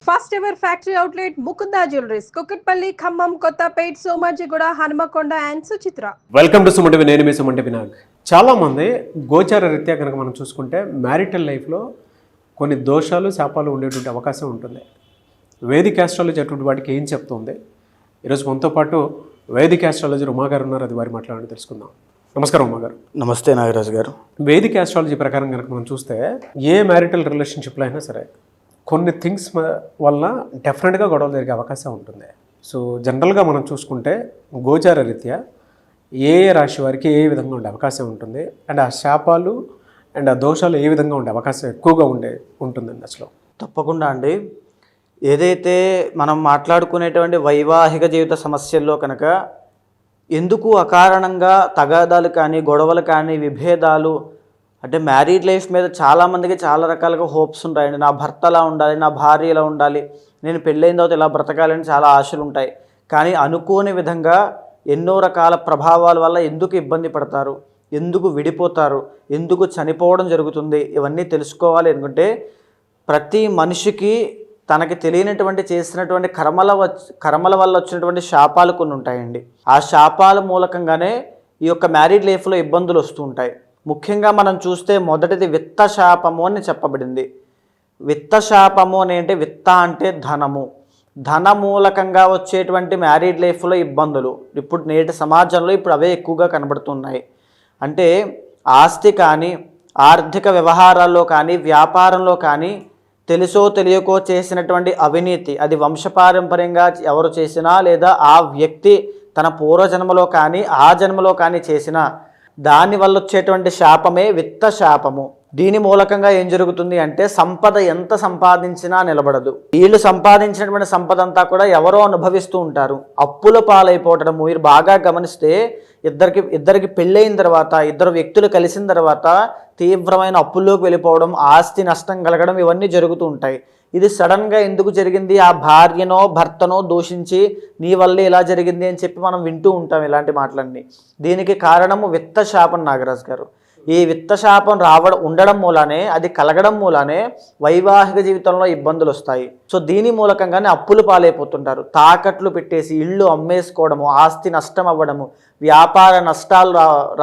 First ever factory outlet Mukunda jewelleries Kukatpally, Khammam, Kothapet, Somajiguda, Hanamkonda and Suchitra. Welcome to Sumanti. నేను మీ సుమంటి వినాగ్. చాలామంది గోచార రీత్యా కనుక మనం చూసుకుంటే మ్యారిటల్ లైఫ్లో కొన్ని దోషాలు శాపాలు ఉండేటువంటి అవకాశం ఉంటుంది. వేదిక్ ఆస్ట్రాలజీ అటువంటి వాటికి ఏం చెప్తుంది? ఈరోజు మనతో పాటు వేదిక్ ఆస్ట్రాలజీ ఉమాగారు ఉన్నారు. అది వారి మాట్లాడాలని తెలుసుకుందాం. నమస్కారం ఉమాగారు. నమస్తే నాగరాజు గారు. వేదిక్ ఆస్ట్రాలజీ ప్రకారం కనుక మనం చూస్తే ఏ మ్యారిటల్ రిలేషన్షిప్లో అయినా సరే కొన్ని థింగ్స్ వల్ల డెఫినెట్గా గొడవలు జరిగే అవకాశం ఉంటుంది. సో జనరల్గా మనం చూసుకుంటే గోచార రీత్యా ఏ రాశి వారికి ఏ విధంగా ఉండే అవకాశం ఉంటుంది, అండ్ ఆ శాపాలు అండ్ ఆ దోషాలు ఏ విధంగా ఉండే అవకాశం ఎక్కువగా ఉంటుందండి అసలు? తప్పకుండా అండి. ఏదైతే మనం మాట్లాడుకునేటువంటి వైవాహిక జీవిత సమస్యల్లో కనుక ఎందుకు అకారణంగా తగాదాలు కానీ గొడవలు కానీ విభేదాలు అంటే మ్యారీడ్ లైఫ్ మీద చాలామందికి చాలా రకాలుగా హోప్స్ ఉంటాయండి. నా భర్త ఎలా ఉండాలి, నా భార్య ఎలా ఉండాలి, నేను పెళ్ళైన తర్వాత ఇలా బ్రతకాలని చాలా ఆశలు ఉంటాయి. కానీ అనుకోని విధంగా ఎన్నో రకాల ప్రభావాల వల్ల ఎందుకు ఇబ్బంది పడతారు, ఎందుకు విడిపోతారు, ఎందుకు చనిపోవడం జరుగుతుంది, ఇవన్నీ తెలుసుకోవాలి అనుకుంటే ప్రతి మనిషికి తనకి తెలియనటువంటి చేసినటువంటి కర్మల వల్ల వచ్చినటువంటి శాపాలు కొన్ని ఉంటాయండి. ఆ శాపాల మూలకంగానే ఈ యొక్క మ్యారీడ్ లైఫ్లో ఇబ్బందులు వస్తూ ఉంటాయి. ముఖ్యంగా మనం చూస్తే మొదటిది విత్త శాపము అని చెప్పబడింది. విత్త శాపము అని అంటే విత్త అంటే ధనము, ధన మూలకంగా వచ్చేటువంటి మ్యారీడ్ లైఫ్లో ఇబ్బందులు ఇప్పుడు నేటి సమాజంలో ఇప్పుడు అవే ఎక్కువగా కనబడుతున్నాయి. అంటే ఆస్తి కానీ ఆర్థిక వ్యవహారాల్లో కానీ వ్యాపారంలో కానీ తెలుసో తెలియకో చేసినటువంటి అవినీతి, అది వంశపారంపర్యంగా ఎవరు చేసినా లేదా ఆ వ్యక్తి తన పూర్వజన్మలో కానీ ఆ జన్మలో కానీ చేసినా దానివల్ల వచ్చేటువంటి శాపమే విత్త శాపము. దీని మూలకంగా ఏం జరుగుతుంది అంటే సంపద ఎంత సంపాదించినా నిలబడదు. వీళ్ళు సంపాదించినటువంటి సంపద అంతా కూడా ఎవరో అనుభవిస్తూ ఉంటారు. అప్పుల పాలైపోవటము. మీరు బాగా గమనిస్తే ఇద్దరికి పెళ్ళైన తర్వాత ఇద్దరు వ్యక్తులు కలిసిన తర్వాత తీవ్రమైన అప్పుల్లోకి వెళ్ళిపోవడం, ఆస్తి నష్టం కలగడం, ఇవన్నీ జరుగుతూ ఉంటాయి. ఇది సడన్గా ఎందుకు జరిగింది, ఆ భార్యనో భర్తనో దూషించి నీ వల్లే ఇలా జరిగింది అని చెప్పి మనం వింటూ ఉంటాం ఇలాంటి మాటలన్నీ. దీనికి కారణము విత్త శాపం నాగరాజు గారు. ఈ విత్త శాపం ఉండడం మూలానే, అది కలగడం మూలానే వైవాహిక జీవితంలో ఇబ్బందులు వస్తాయి. సో దీని మూలకంగానే అప్పులు పాలైపోతుంటారు. తాకట్లు పెట్టేసి ఇళ్ళు అమ్మేసుకోవడము, ఆస్తి నష్టం అవ్వడము, వ్యాపార నష్టాలు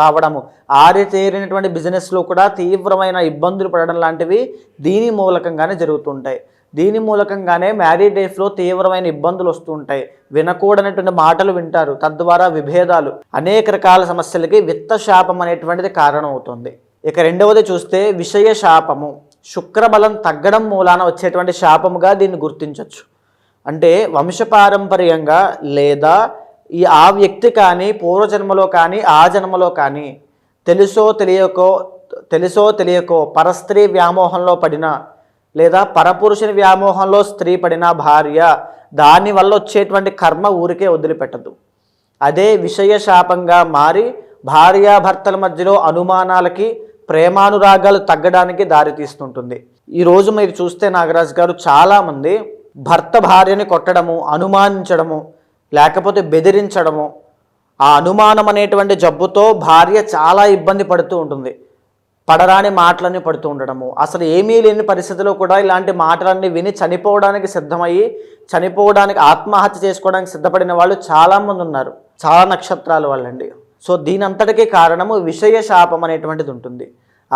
రావడము, ఆరితేరినటువంటి బిజినెస్లో కూడా తీవ్రమైన ఇబ్బందులు పడడం లాంటివి దీని మూలకంగానే జరుగుతుంటాయి. దీని మూలకంగానే మ్యారీడ్ లైఫ్లో తీవ్రమైన ఇబ్బందులు వస్తూ ఉంటాయి. వినకూడనటువంటి మాటలు వింటారు, తద్వారా విభేదాలు, అనేక రకాల సమస్యలకి విత్త శాపం అనేటువంటిది కారణం అవుతుంది. ఇక రెండవది చూస్తే విషయ శాపము. శుక్రబలం తగ్గడం మూలాన వచ్చేటువంటి శాపముగా దీన్ని గుర్తించవచ్చు. అంటే వంశపారంపర్యంగా లేదా ఆ వ్యక్తి కానీ పూర్వజన్మలో కానీ ఆ జన్మలో కానీ తెలుసో తెలియకో పరస్త్రీ వ్యామోహంలో పడిన లేదా పరపురుషుని వ్యామోహంలో స్త్రీ పడిన భార్య, దానివల్ల వచ్చేటువంటి కర్మ ఊరికే వదిలిపెట్టదు. అదే విషయ శాపంగా మారి భార్యాభర్తల మధ్యలో అనుమానాలకి, ప్రేమానురాగాలు తగ్గడానికి దారితీస్తుంటుంది. ఈరోజు మీరు చూస్తే నాగరాజు గారు చాలామంది భర్త భార్యని కొట్టడము, అనుమానించడము, లేకపోతే బెదిరించడము, ఆ అనుమానం అనేటువంటి జబ్బుతో భార్య చాలా ఇబ్బంది పడుతూ ఉంటుంది. పడరాని మాటలన్నీ పడుతూ ఉండడము, అసలు ఏమీ లేని పరిస్థితిలో కూడా ఇలాంటి మాటలన్నీ విని చనిపోవడానికి ఆత్మహత్య చేసుకోవడానికి సిద్ధపడిన వాళ్ళు చాలామంది ఉన్నారు. చాలా నక్షత్రాల వాళ్ళండి. సో దీని అంతటికీ కారణము విషయ శాపం అనేటువంటిది ఉంటుంది.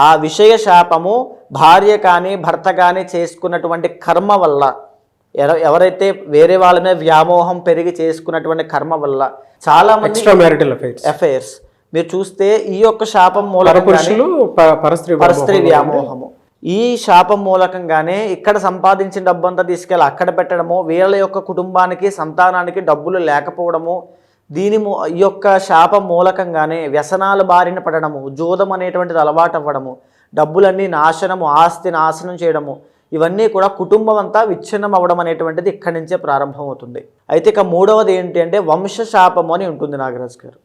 ఆ విషయ శాపము భార్య కానీ భర్త కానీ చేసుకున్నటువంటి కర్మ వల్ల, ఎవరైతే వేరే వాళ్ళ మీద వ్యామోహం పెరిగి చేసుకున్నటువంటి కర్మ వల్ల చాలా మంది అఫైర్స్ మీరు చూస్తే ఈ యొక్క శాపం మూలకంగా పరస్త్రీ వ్యామోహము, ఈ శాపం మూలకంగానే ఇక్కడ సంపాదించిన డబ్బంతా తీసుకెళ్ళి అక్కడ పెట్టడము, వీళ్ళ యొక్క కుటుంబానికి సంతానానికి డబ్బులు లేకపోవడము, ఈ యొక్క శాపం మూలకంగానే వ్యసనాల బారిన పడడము, జూదం అనేటువంటిది అలవాటు అవ్వడము, డబ్బులన్నీ నాశనము, ఆస్తి నాశనం చేయడము, ఇవన్నీ కూడా కుటుంబం అంతా విచ్ఛిన్నం అవ్వడం అనేటువంటిది ఇక్కడి నుంచే ప్రారంభమవుతుంది. అయితే ఇక మూడవది ఏంటి అంటే వంశ శాపము అని ఉంటుంది నాగరాజు గారు.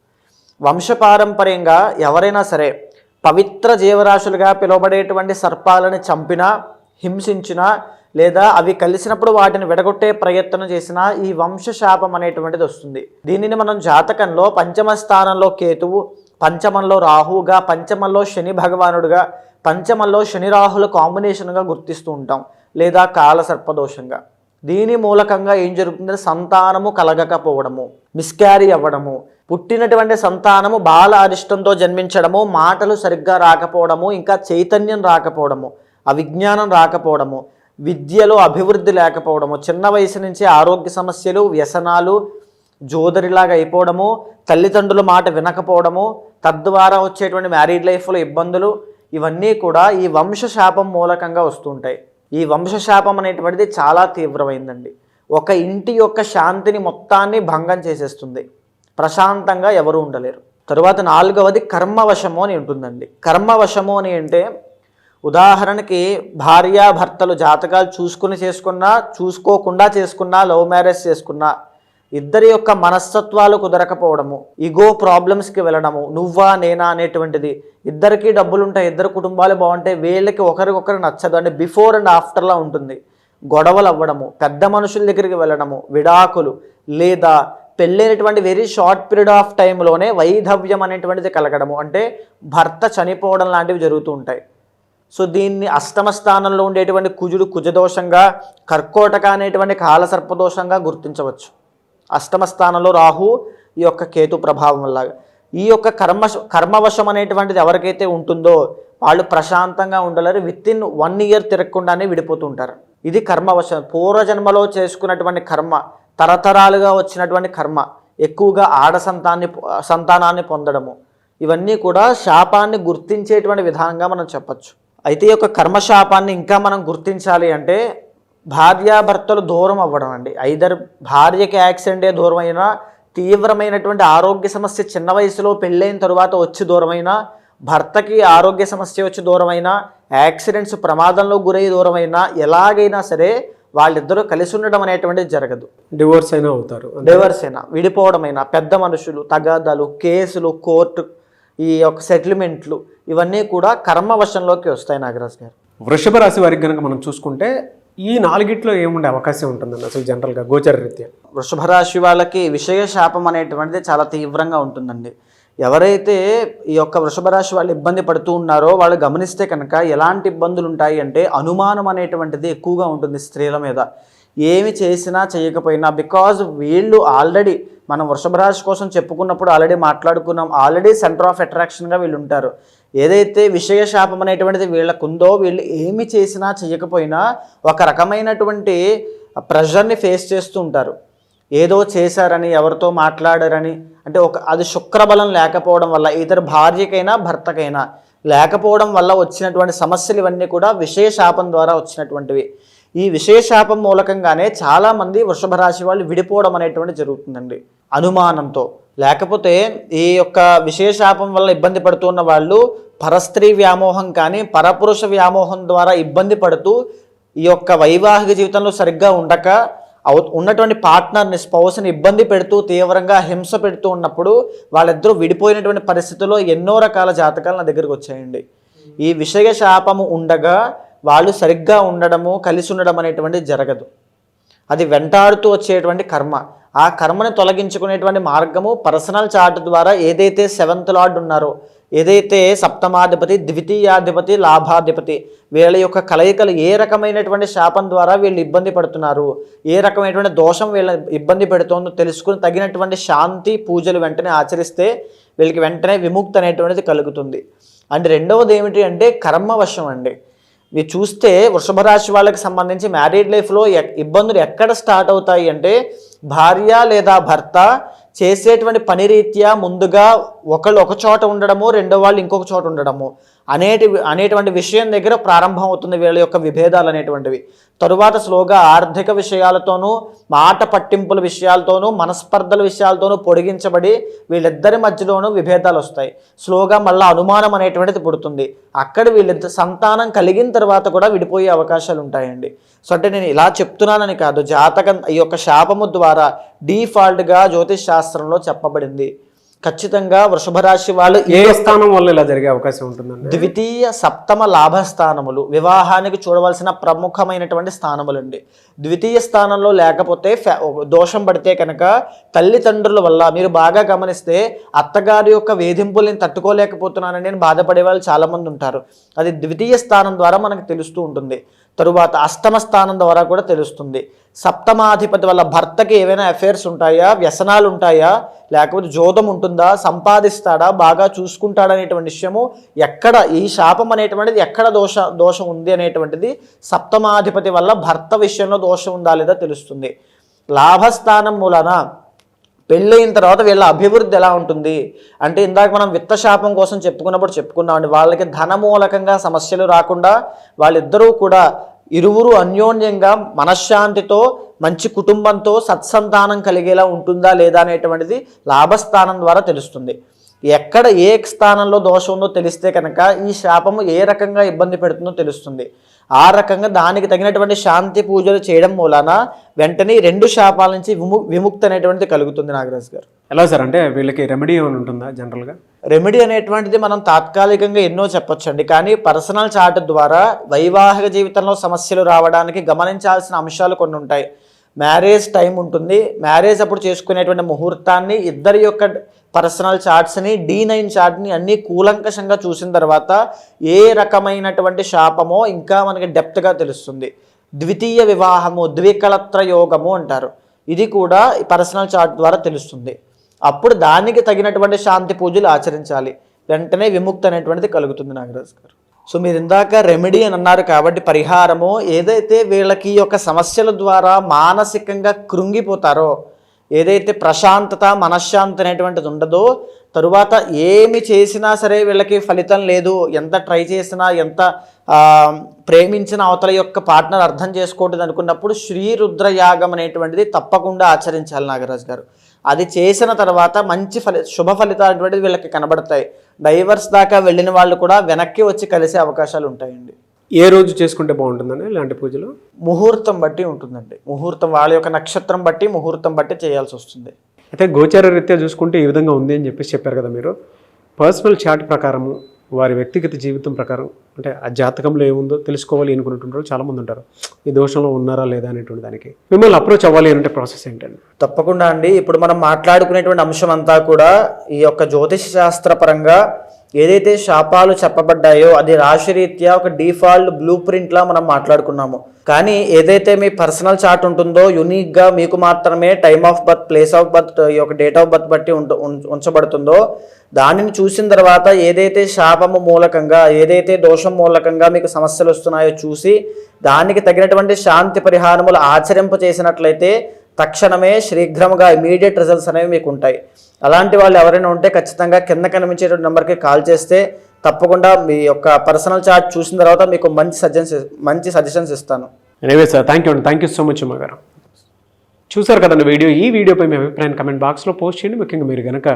వంశపారంపర్యంగా ఎవరైనా సరే పవిత్ర జీవరాశులుగా పిలువబడేటువంటి సర్పాలను చంపినా, హింసించినా, లేదా అవి కలిసినప్పుడు వాటిని విడగొట్టే ప్రయత్నం చేసినా ఈ వంశ శాపం అనేటువంటిది వస్తుంది. దీనిని మనం జాతకంలో పంచమ స్థానంలో కేతువు, పంచమంలో రాహువుగా, పంచమంలో శని భగవానుడుగా, పంచమంలో శని రాహుల కాంబినేషన్గా గుర్తిస్తూ ఉంటాం, లేదా కాల సర్పదోషంగా. దీని మూలకంగా ఏం జరుగుతుందంటే సంతానము కలగకపోవడము, మిస్క్యారీ అవ్వడము, పుట్టినటువంటి సంతానము బాల అరిష్టంతో జన్మించడము, మాటలు సరిగ్గా రాకపోవడము, ఇంకా చైతన్యం రాకపోవడము, అవిజ్ఞానం రాకపోవడము, విద్యలో అభివృద్ధి లేకపోవడము, చిన్న వయసు నుంచి ఆరోగ్య సమస్యలు, వ్యసనాలు, జోదరిలాగా అయిపోవడము, తల్లిదండ్రుల మాట వినకపోవడము, తద్వారా వచ్చేటువంటి మ్యారీడ్ లైఫ్లో ఇబ్బందులు, ఇవన్నీ కూడా ఈ వంశశాపం మూలకంగా వస్తుంటాయి. ఈ వంశశాపం అనేటువంటిది చాలా తీవ్రమైందండి. ఒక ఇంటి యొక్క శాంతిని మొత్తాన్ని భంగం చేసేస్తుంది. ప్రశాంతంగా ఎవరు ఉండలేరు. తరువాత 4వది కర్మవశము అని ఉంటుందండి. కర్మవశము అని అంటే ఉదాహరణకి భార్యాభర్తలు జాతకాలు చూసుకుని చేసుకున్నా, చూసుకోకుండా చేసుకున్నా, లవ్ మ్యారేజ్ చేసుకున్నా, ఇద్దరి యొక్క మనస్తత్వాలు కుదరకపోవడము, ఈగో ప్రాబ్లమ్స్కి వెళ్ళడము, నువ్వా నేనా అనేటువంటిది, ఇద్దరికి డబ్బులుంటాయి, ఇద్దరు కుటుంబాలు బాగుంటాయి, వీళ్ళకి ఒకరికొకరు నచ్చదు అంటే బిఫోర్ అండ్ ఆఫ్టర్లా ఉంటుంది. గొడవలు అవ్వడము, పెద్ద మనుషుల దగ్గరికి వెళ్ళడము, విడాకులు, లేదా పెళ్ళైనటువంటి వెరీ షార్ట్ పీరియడ్ ఆఫ్ టైంలోనే వైధవ్యం అనేటువంటిది కలగడము, అంటే భర్త చనిపోవడం లాంటివి జరుగుతూ ఉంటాయి. సో దీన్ని అష్టమ స్థానంలో ఉండేటువంటి కుజుడు కుజదోషంగా, కర్కోటక అనేటువంటి కాలసర్పదోషంగా గుర్తించవచ్చు. అష్టమ స్థానంలో రాహు, ఈ యొక్క కేతు ప్రభావం వల్ల ఈ యొక్క కర్మవశం అనేటువంటిది ఎవరికైతే ఉంటుందో వాళ్ళు ప్రశాంతంగా ఉండలేరు. విత్ ఇన్ 1 ఇయర్ తిరగకుండానే విడిపోతూ ఉంటారు. ఇది కర్మవశం. పూర్వజన్మలో చేసుకున్నటువంటి కర్మ, తరతరాలుగా వచ్చినటువంటి కర్మ, ఎక్కువగా సంతానాన్ని పొందడము, ఇవన్నీ కూడా శాపాన్ని గుర్తించేటువంటి విధానంగా మనం చెప్పచ్చు. అయితే ఈ యొక్క కర్మశాపాన్ని ఇంకా మనం గుర్తించాలి అంటే భార్యాభర్తలు దూరం అవ్వడం అండి. ఐదర్ భార్యకి యాక్సిడెంటే దూరం అయినా, తీవ్రమైనటువంటి ఆరోగ్య సమస్య చిన్న వయసులో పెళ్ళైన తరువాత వచ్చి దూరమైనా, భర్తకి ఆరోగ్య సమస్య వచ్చి దూరమైనా, యాక్సిడెంట్స్ ప్రమాదంలో గురై దూరమైనా, ఎలాగైనా సరే వాళ్ళిద్దరూ కలిసి ఉండడం అనేటువంటిది జరగదు. డివోర్స్ అయినా అవుతారు. డివోర్స్ అయినా, విడిపోవడమైనా, పెద్ద మనుషులు, తగాదాలు, కేసులు, కోర్టు, ఈ యొక్క సెటిల్మెంట్లు, ఇవన్నీ కూడా కర్మవశంలోకి వస్తాయి. నాగరాజ్ గారు, వృషభ రాశి వారికి కనుక మనం చూసుకుంటే ఈ 4గిట్లో ఏముండే అవకాశం ఉంటుందండి అసలు జనరల్గా గోచర రీత్యా? వృషభ రాశి వాళ్ళకి విషయ శాపం అనేటువంటిది చాలా తీవ్రంగా ఉంటుందండి. ఎవరైతే ఈ యొక్క వృషభ రాశి వాళ్ళు ఇబ్బంది పడుతూ ఉన్నారో వాళ్ళు గమనిస్తే కనుక ఎలాంటి ఇబ్బందులు ఉంటాయి అంటే అనుమానం అనేటువంటిది ఎక్కువగా ఉంటుంది స్త్రీల మీద. ఏమి చేసినా చేయకపోయినా, బికాజ్ వీళ్ళు ఆల్రెడీ మనం వృషభ రాశి కోసం చెప్పుకున్నప్పుడు ఆల్రెడీ మాట్లాడుకున్నాం, ఆల్రెడీ సెంటర్ ఆఫ్ అట్రాక్షన్గా వీళ్ళు ఉంటారు. ఏదైతే విషయ శాపం అనేటువంటిది వీళ్ళకుందో, వీళ్ళు ఏమి చేసినా చేయకపోయినా ఒక రకమైనటువంటి ప్రెషర్ని ఫేస్ చేస్తూ ఉంటారు. ఏదో చేశారని, ఎవరితో మాట్లాడారని, అంటే అది శుక్రబలం లేకపోవడం వల్ల, ఇతర భార్యకైనా భర్తకైనా లేకపోవడం వల్ల వచ్చినటువంటి సమస్యలు ఇవన్నీ కూడా విషయ శాపం ద్వారా వచ్చినటువంటివి. ఈ విషయ శాపం మూలకంగానే చాలామంది వృషభ రాశి వాళ్ళు విడిపోవడం అనేటువంటిది జరుగుతుందండి అనుమానంతో. లేకపోతే ఈ యొక్క విషయ శాపం వల్ల ఇబ్బంది పడుతున్న వాళ్ళు పరస్త్రీ వ్యామోహం కానీ, పరపురుష వ్యామోహం ద్వారా ఇబ్బంది పడుతూ ఈ యొక్క వైవాహిక జీవితంలో సరిగ్గా ఉండక ఉన్నటువంటి పార్ట్నర్ని, స్పౌస్ని ఇబ్బంది పెడుతూ తీవ్రంగా హింస పెడుతూ ఉన్నప్పుడు వాళ్ళిద్దరూ విడిపోయినటువంటి పరిస్థితుల్లో ఎన్నో రకాల జాతకాలు నా దగ్గరికి వచ్చాయండి. ఈ విషయ శాపము ఉండగా వాళ్ళు సరిగ్గా ఉండడము, కలిసి ఉండడం అనేటువంటిది జరగదు. అది వెంటాడుతూ వచ్చేటువంటి కర్మ. ఆ కర్మని తొలగించుకునేటువంటి మార్గము పర్సనల్ చార్ట్ ద్వారా ఏదైతే 7th లార్డ్ ఉన్నారో, ఏదైతే సప్తమాధిపతి, ద్వితీయాధిపతి, లాభాధిపతి, వీళ్ళ యొక్క కలయికలు ఏ రకమైనటువంటి శాపం ద్వారా వీళ్ళు ఇబ్బంది పడుతున్నారు, ఏ రకమైనటువంటి దోషం వీళ్ళ ఇబ్బంది పెడుతుందో తెలుసుకుని తగినటువంటి శాంతి పూజలు వెంటనే ఆచరిస్తే వీళ్ళకి వెంటనే విముక్తి అనేటువంటిది కలుగుతుంది. అండ్ రెండవది ఏమిటి అంటే కర్మవశం అండి. మీరు చూస్తే వృషభ రాశి వాళ్ళకి సంబంధించి మ్యారీడ్ లైఫ్లో ఇబ్బందులు ఎక్కడ స్టార్ట్ అవుతాయి అంటే భార్య లేదా భర్త చేసేటువంటి పని రీత్యా ముందుగా ఒకళ్ళు ఒక చోట ఉండడము, రెండో వాళ్ళు ఇంకొక చోట ఉండడము అనేటువంటి విషయం దగ్గర ప్రారంభం అవుతుంది వీళ్ళ యొక్క విభేదాలు అనేటువంటివి. తరువాత స్లోగా ఆర్థిక విషయాలతోనూ, మాట పట్టింపుల విషయాలతోనూ, మనస్పర్ధల విషయాలతోనూ పొడిగించబడి వీళ్ళిద్దరి మధ్యలోనూ విభేదాలు వస్తాయి. స్లోగా మళ్ళీ అనుమానం అనేటువంటిది పుడుతుంది. అక్కడ వీళ్ళిద్దరు సంతానం కలిగిన తర్వాత కూడా విడిపోయే అవకాశాలు ఉంటాయండి. సో అంటే నేను ఇలా చెప్తున్నానని కాదు, జాతకం ఈ యొక్క శాపము ద్వారా డీఫాల్ట్గా జ్యోతిష్ శాస్త్రంలో చెప్పబడింది. ఖచ్చితంగా వృషభ రాశి వాళ్ళు ఏ స్థానం వల్ల ఇలా జరిగే అవకాశం ఉంటుందండి? ద్వితీయ సప్తమ లాభస్థానములు వివాహానికి చూడవలసిన ప్రముఖమైనటువంటి స్థానములండి. ద్వితీయ స్థానంలో లేకపోతే దోషం పడితే కనుక తల్లిదండ్రుల వల్ల, మీరు బాగా గమనిస్తే అత్తగారి యొక్క వేధింపులను తట్టుకోలేకపోతున్నానని నేను బాధపడే వాళ్ళు చాలామంది ఉంటారు. అది ద్వితీయ స్థానం ద్వారా మనకు తెలుస్తూ ఉంటుంది. తరువాత అష్టమ స్థానం ద్వారా కూడా తెలుస్తుంది. సప్తమాధిపతి వల్ల భర్తకి ఏవైనా అఫైర్స్ ఉంటాయా, వ్యసనాలు ఉంటాయా, లేకపోతే జోదం ఉంటుందా, సంపాదిస్తాడా, బాగా చూసుకుంటాడనేటువంటి విషయము ఎక్కడ ఈ శాపం అనేటువంటిది ఎక్కడ దోషం ఉంది అనేటువంటిది సప్తమాధిపతి వల్ల భర్త విషయంలో దోషం ఉందా లేదా తెలుస్తుంది. లాభస్థానం మూలన పెళ్ళయిన తర్వాత వీళ్ళ అభివృద్ధి ఎలా ఉంటుంది అంటే, ఇందాక మనం విత్తశాపం కోసం చెప్పుకున్నామండి. వాళ్ళకి ధనమూలకంగా సమస్యలు రాకుండా వాళ్ళిద్దరూ కూడా ఇరువురు అన్యోన్యంగా మనశ్శాంతితో మంచి కుటుంబంతో సత్సంతానం కలిగేలా ఉంటుందా లేదా అనేటువంటిది లాభస్థానం ద్వారా తెలుస్తుంది. ఎక్కడ ఏ స్థానంలో దోషం ఉందో తెలిస్తే కనుక ఈ శాపము ఏ రకంగా ఇబ్బంది పెడుతుందో తెలుస్తుంది. ఆ రకంగా దానికి తగినటువంటి శాంతి పూజలు చేయడం మూలాన వెంటనే 2 శాపాల నుంచి విముక్తి అనేటువంటిది కలుగుతుంది. నాగరాజు గారు, ఎలా సార్ అంటే వీళ్ళకి రెమెడీ ఏమైనా ఉంటుందా జనరల్గా? రెమెడీ అనేటువంటిది మనం తాత్కాలికంగా ఎన్నో చెప్పొచ్చండి, కానీ పర్సనల్ చార్ట్ ద్వారా వైవాహిక జీవితంలో సమస్యలు రావడానికి గమనించాల్సిన అంశాలు కొన్ని ఉంటాయి. మ్యారేజ్ టైం ఉంటుంది, మ్యారేజ్ అప్పుడు చేసుకునేటువంటి ముహూర్తాన్ని, ఇద్దరి యొక్క పర్సనల్ చార్ట్స్ని, D9 చార్ట్ని అన్నీ కూలంకషంగా చూసిన తర్వాత ఏ రకమైనటువంటి శాపమో ఇంకా మనకి డెప్త్గా తెలుస్తుంది. ద్వితీయ వివాహము, ద్వికళత్ర యోగము అంటారు, ఇది కూడా పర్సనల్ చార్ట్ ద్వారా తెలుస్తుంది. అప్పుడు దానికి తగినటువంటి శాంతి పూజలు ఆచరించాలి, వెంటనే విముక్తి అనేటువంటిది కలుగుతుంది. నాగరాజు గారు, సో మీరు ఇందాక రెమెడీ అని అన్నారు కాబట్టి పరిహారము ఏదైతే వీళ్ళకి యొక్క సమస్యల ద్వారా మానసికంగా కృంగిపోతారో, ఏదైతే ప్రశాంతత మనశ్శాంతి అనేటువంటిది ఉండదో, తరువాత ఏమి చేసినా సరే వీళ్ళకి ఫలితం లేదు, ఎంత ట్రై చేసినా, ఎంత ప్రేమించిన అవతల యొక్క పార్ట్నర్ అర్థం చేసుకోవట్లేదు అనుకున్నప్పుడు శ్రీరుద్రయాగం అనేటువంటిది తప్పకుండా ఆచరించాలి. నాగరాజు గారు, అది చేసిన తర్వాత మంచి శుభ ఫలితాలు అనేటువంటిది వీళ్ళకి కనబడతాయి. డైవర్స్ దాకా వెళ్ళిన వాళ్ళు కూడా వెనక్కి వచ్చి కలిసే అవకాశాలు ఉంటాయండి. ఏ రోజు చేసుకుంటే బాగుంటుందండి ఇలాంటి పూజలు? ముహూర్తం బట్టి ఉంటుందండి. ముహూర్తం వాళ్ళ యొక్క నక్షత్రం బట్టి, ముహూర్తం బట్టి చేయాల్సి వస్తుంది. అయితే గోచార రీత్యా చూసుకుంటే ఈ విధంగా ఉంది అని చెప్పేసి చెప్పారు కదా మీరు. పర్సనల్ చార్ట్ ప్రకారము, వారి వ్యక్తిగత జీవితం ప్రకారం అంటే ఆ జాతకంలో ఏముందో తెలుసుకోవాలి అనుకున్నట్టు చాలామంది ఉంటారు. ఈ దోషంలో ఉన్నారా లేదా అనేటువంటి దానికి మిమ్మల్ని అప్రోచ్ అవ్వాలి అంటే ప్రాసెస్ ఏంటండి? తప్పకుండా అండి, ఇప్పుడు మనం మాట్లాడుకునేటువంటి అంశం అంతా కూడా ఈ యొక్క జ్యోతిష శాస్త్ర పరంగా ఏదైతే శాపాలు చెప్పబడ్డాయో అది రాశిరీత్యా ఒక డిఫాల్ట్ బ్లూ ప్రింట్లా మనం మాట్లాడుకున్నాము. కానీ ఏదైతే మీ పర్సనల్ చార్ట్ ఉంటుందో యూనిక్గా మీకు మాత్రమే time of birth, place of birth, ఈ యొక్క డేట్ ఆఫ్ బర్త్ బట్టి ఉంచబడుతుందో, దానిని చూసిన తర్వాత ఏదైతే శాపము మూలకంగా, ఏదైతే దోషం మూలకంగా మీకు సమస్యలు వస్తున్నాయో చూసి దానికి తగినటువంటి శాంతి పరిహారములు ఆచరింప చేసినట్లయితే తక్షణమే శీఘ్రముగా ఇమీడియట్ రిజల్ట్స్ అనేవి మీకు ఉంటాయి. అలాంటి వాళ్ళు ఎవరైనా ఉంటే ఖచ్చితంగా కింద కనిపించేటువంటి నెంబర్కి కాల్ చేస్తే తప్పకుండా మీ యొక్క పర్సనల్ చార్ట్ చూసిన తర్వాత మీకు మంచి సజెషన్స్ ఇస్తాను. Anyway sir, thank you so much Uma గారు. చూసారు కదండి వీడియో. ఈ వీడియోపై మీ అభిప్రాయాన్ని కమెంట్ బాక్స్లో పోస్ట్ చేయండి. ముఖ్యంగా మీరు కనుక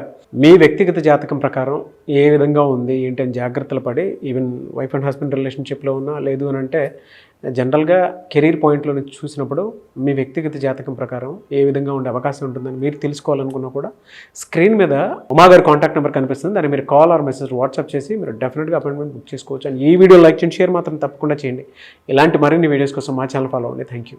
మీ వ్యక్తిగత జాతకం ప్రకారం ఏ విధంగా ఉంది ఏంటి అని జాగ్రత్తలు పడి, ఈవెన్ వైఫ్ అండ్ హస్బెండ్ రిలేషన్షిప్లో ఉన్నా లేదు అని అంటే జనరల్గా కెరీర్ పాయింట్లో నుంచి చూసినప్పుడు మీ వ్యక్తిగత జాతకం ప్రకారం ఏ విధంగా ఉండే అవకాశం ఉంటుందని మీరు తెలుసుకోవాలనుకున్నా కూడా స్క్రీన్ మీద ఉమా గారి కాంటాక్ట్ నెంబర్ కనిపిస్తుంది. దాన్ని మీరు కాల్ ఆర్ మెసేజ్ వాట్సాప్ చేసి మీరు డెఫినెట్గా అపాయింట్మెంట్ బుక్ చేసుకోవచ్చు. అండ్ ఈ వీడియో లైక్ చేయండి, షేర్ మాత్రం తప్పకుండా చేయండి. ఇలాంటి మరిన్ని వీడియోస్ కోసం మా ఛానల్ ఫాలో అవ్వండి. Thank you.